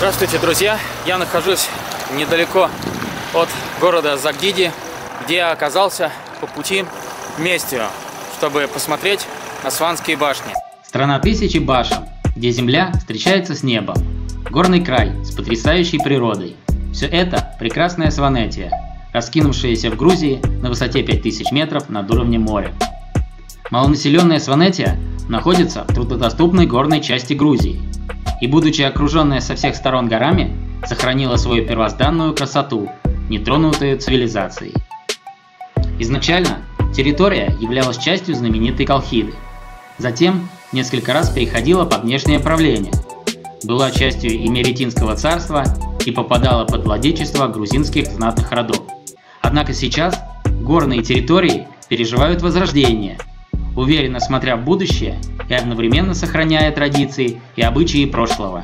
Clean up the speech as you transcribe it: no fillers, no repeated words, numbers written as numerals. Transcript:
Здравствуйте, друзья! Я нахожусь недалеко от города Загдиди, где я оказался по пути в Местию, чтобы посмотреть на Сванские башни. Страна тысячи башен, где земля встречается с небом. Горный край с потрясающей природой. Все это прекрасная Сванетия, раскинувшаяся в Грузии на высоте 5000 метров над уровнем моря. Малонаселенная Сванетия находится в труднодоступной горной части Грузии и, будучи окруженная со всех сторон горами, сохранила свою первозданную красоту, нетронутую цивилизацией. Изначально территория являлась частью знаменитой Колхиды, затем несколько раз переходила под внешнее правление, была частью Имеретинского царства и попадала под владычество грузинских знатных родов. Однако сейчас горные территории переживают возрождение, уверенно смотря в будущее и одновременно сохраняя традиции и обычаи прошлого.